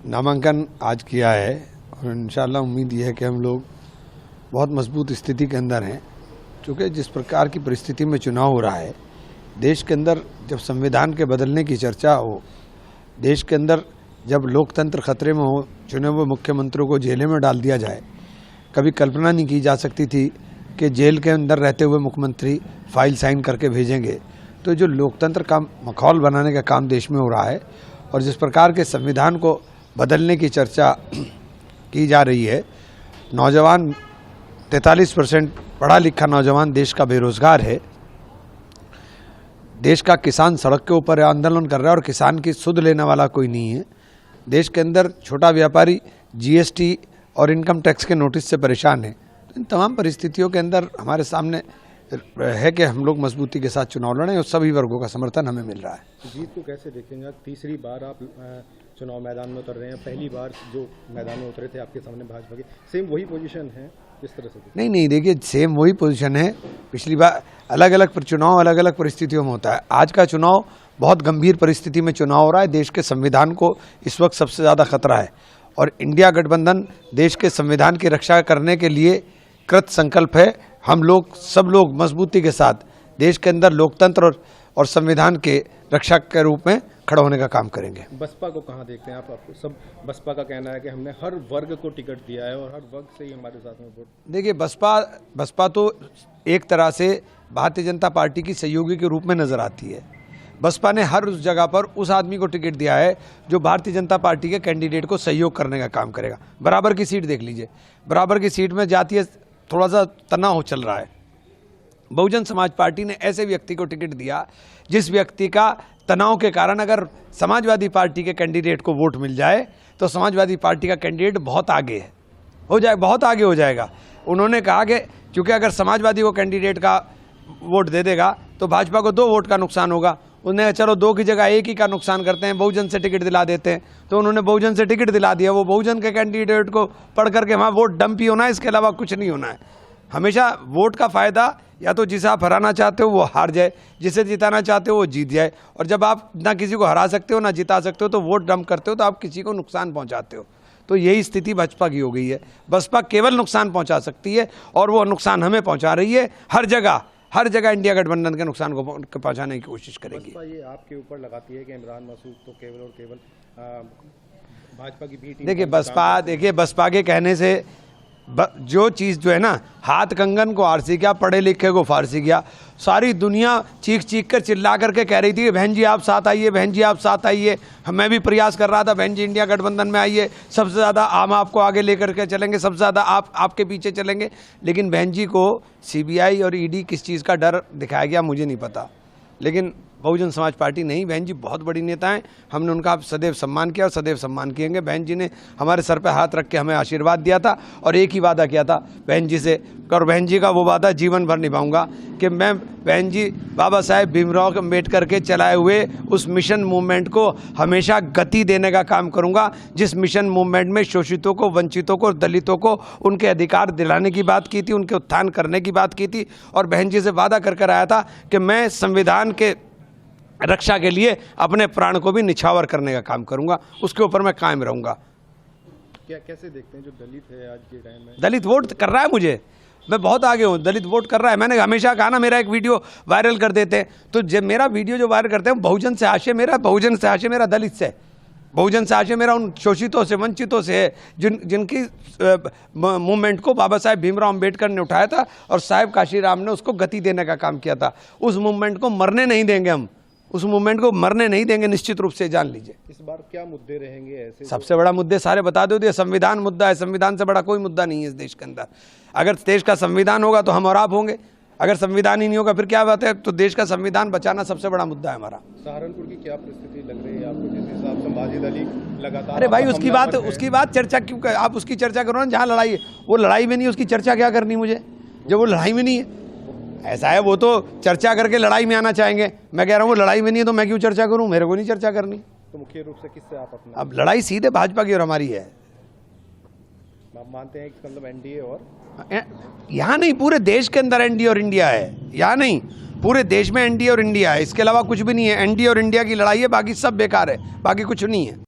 नामांकन आज किया है और इंशाअल्लाह उम्मीद ये है कि हम लोग बहुत मजबूत स्थिति के अंदर हैं, क्योंकि जिस प्रकार की परिस्थिति में चुनाव हो रहा है देश के अंदर, जब संविधान के बदलने की चर्चा हो, देश के अंदर जब लोकतंत्र खतरे में हो, चुने हुए मुख्यमंत्रियों को जेल में डाल दिया जाए। कभी कल्पना नहीं की जा सकती थी कि जेल के अंदर रहते हुए मुख्यमंत्री फाइल साइन करके भेजेंगे। तो जो लोकतंत्र का माहौल बनाने का काम देश में हो रहा है और जिस प्रकार के संविधान को बदलने की चर्चा की जा रही है, नौजवान 43% पढ़ा लिखा नौजवान देश का बेरोजगार है, देश का किसान सड़क के ऊपर आंदोलन कर रहा है और किसान की सुध लेने वाला कोई नहीं है। देश के अंदर छोटा व्यापारी जीएसटी और इनकम टैक्स के नोटिस से परेशान है। इन तमाम परिस्थितियों के अंदर हमारे सामने है कि हम लोग मजबूती के साथ चुनाव लड़ें और सभी वर्गों का समर्थन हमें मिल रहा है। जीत को कैसे देखेंगे? तीसरी बार आप चुनाव मैदान में उतर रहे हैं। पहली बार जो मैदान में उतरे थे आपके सामने भाजपा की, सेम वही पोजीशन है इस तरह से? नहीं, देखिए सेम वही पोजीशन है। पिछली बार अलग अलग चुनाव अलग अलग परिस्थितियों में होता है। आज का चुनाव बहुत गंभीर परिस्थिति में चुनाव हो रहा है। देश के संविधान को इस वक्त सबसे ज़्यादा खतरा है और इंडिया गठबंधन देश के संविधान की रक्षा करने के लिए कृत संकल्प है। हम लोग सब लोग मजबूती के साथ देश के अंदर लोकतंत्र और संविधान के रक्षक के रूप में खड़ा होने का काम करेंगे। बसपा को कहाँ देखते हैं आप? आपको सब बसपा का कहना है कि हमने हर वर्ग को टिकट दिया है और हर वर्ग से ही हमारे साथ में वोट। देखिए बसपा तो एक तरह से भारतीय जनता पार्टी की सहयोगी के रूप में नजर आती है। बसपा ने हर उस जगह पर उस आदमी को टिकट दिया है जो भारतीय जनता पार्टी के कैंडिडेट को सहयोग करने का काम करेगा। बराबर की सीट देख लीजिए, बराबर की सीट में जातीय थोड़ा सा तनाव चल रहा है। बहुजन समाज पार्टी ने ऐसे व्यक्ति को टिकट दिया जिस व्यक्ति का तनाव के कारण अगर समाजवादी पार्टी के कैंडिडेट को वोट मिल जाए तो समाजवादी पार्टी का कैंडिडेट बहुत आगे बहुत आगे हो जाएगा। उन्होंने कहा कि चूंकि अगर समाजवादी को कैंडिडेट का वोट दे देगा तो भाजपा को 2 वोट का नुकसान होगा। उन्हें चलो 2 की जगह 1 ही का नुकसान करते हैं, बहुजन से टिकट दिला देते हैं। तो उन्होंने बहुजन से टिकट दिला दिया। वो बहुजन के कैंडिडेट को पढ़ करके वहाँ वोट डंप ही होना है, इसके अलावा कुछ नहीं होना है। हमेशा वोट का फ़ायदा या तो जिसे आप हराना चाहते हो वो हार जाए, जिसे जिताना चाहते हो वो जीत जाए। और जब आप ना किसी को हरा सकते हो ना जिता सकते हो तो वोट डंप करते हो तो आप किसी को नुकसान पहुंचाते हो। तो यही स्थिति भाजपा की हो गई है। बसपा केवल नुकसान पहुंचा सकती है और वो नुकसान हमें पहुंचा रही है। हर जगह इंडिया गठबंधन के नुकसान को पहुंचाने की कोशिश करेगी। बसपा ये आपके ऊपर लगाती है कि इमरान मसूद तो केवल और केवल भाजपा की भी टीम। देखिए बसपा के कहने से जो चीज़ जो है ना, हाथ कंगन को आरसी गया, पढ़े लिखे को फारसी गया। सारी दुनिया चीख कर चिल्ला करके कह रही थी कि बहन जी आप साथ आइए, बहन जी आप साथ आइए। मैं भी प्रयास कर रहा था, बहन जी इंडिया गठबंधन में आइए, सबसे ज़्यादा हम आपको आगे लेकर के चलेंगे, सबसे ज़्यादा आपके पीछे चलेंगे। लेकिन बहन जी को सीबीआई और ईडी किस चीज़ का डर दिखाया गया मुझे नहीं पता। लेकिन बहुजन समाज पार्टी नहीं, बहन जी बहुत बड़ी नेता हैं, हमने उनका सदैव सम्मान किया और सदैव सम्मान किएंगे। बहन जी ने हमारे सर पे हाथ रख के हमें आशीर्वाद दिया था और एक ही वादा किया था बहन जी से, और बहन जी का वो वादा जीवन भर निभाऊंगा कि मैं बहन जी बाबा साहेब भीमराव अम्बेडकर के चलाए हुए उस मिशन मूवमेंट को हमेशा गति देने का काम करूंगा। जिस मिशन मूवमेंट में शोषितों को, वंचितों को, दलितों को उनके अधिकार दिलाने की बात की थी, उनके उत्थान करने की बात की थी। और बहन जी से वादा कर आया था कि मैं संविधान के रक्षा के लिए अपने प्राण को भी निछावर करने का काम करूंगा, उसके ऊपर मैं कायम रहूंगा। कैसे देखते हैं जो दलित है आज के टाइम में? दलित वोट कर रहा है मुझे, मैं बहुत आगे हूँ, दलित वोट कर रहा है। मैंने हमेशा कहा ना, मेरा एक वीडियो वायरल कर देते हैं तो जब मेरा वीडियो जो वायरल करते हैं बहुजन से आशय मेरा दलित से, बहुजन से आशय मेरा उन शोषितों से, वंचितों से है जिनकी मूवमेंट को बाबा साहेब भीमराव अम्बेडकर ने उठाया था और साहेब काशीराम ने उसको गति देने का काम किया था। उस मूवमेंट को मरने नहीं देंगे हम, उस मूवमेंट को मरने नहीं देंगे, निश्चित रूप से जान लीजिए। इस बार क्या मुद्दे रहेंगे ऐसे? सबसे बड़ा मुद्दे सारे बता दो दिए। संविधान मुद्दा है, संविधान से बड़ा कोई मुद्दा नहीं है इस देश के अंदर। अगर देश का संविधान होगा तो हम और आप होंगे, अगर संविधान ही नहीं होगा फिर क्या बात है? तो देश का संविधान बचाना सबसे बड़ा मुद्दा है हमारा। सहारनपुर की क्या परिस्थिति लग रही है आपको, जिस हिसाब से माजिद अली लगातार? अरे भाई उसकी बात चर्चा क्यों? आप उसकी चर्चा करो ना, जहाँ लड़ाई है वो लड़ाई में नहीं, उसकी चर्चा क्या करनी मुझे जब वो लड़ाई में नहीं है? ऐसा है, वो तो चर्चा करके लड़ाई में आना चाहेंगे। मैं कह रहा हूँ वो लड़ाई में नहीं है तो मैं क्यों चर्चा करूँ? मेरे को नहीं चर्चा करनी। तो मुख्य रूप से किससे आप अपना? अब लड़ाई सीधे भाजपा की और हमारी है। आप मानते हैं कि मतलब एनडीए और यहाँ नहीं, पूरे देश के अंदर एनडीए और इंडिया है। यहाँ नहीं, पूरे देश में एनडीए और इंडिया है, इसके अलावा कुछ भी नहीं है। एनडीए और इंडिया की लड़ाई है, बाकी सब बेकार है, बाकी कुछ नहीं है।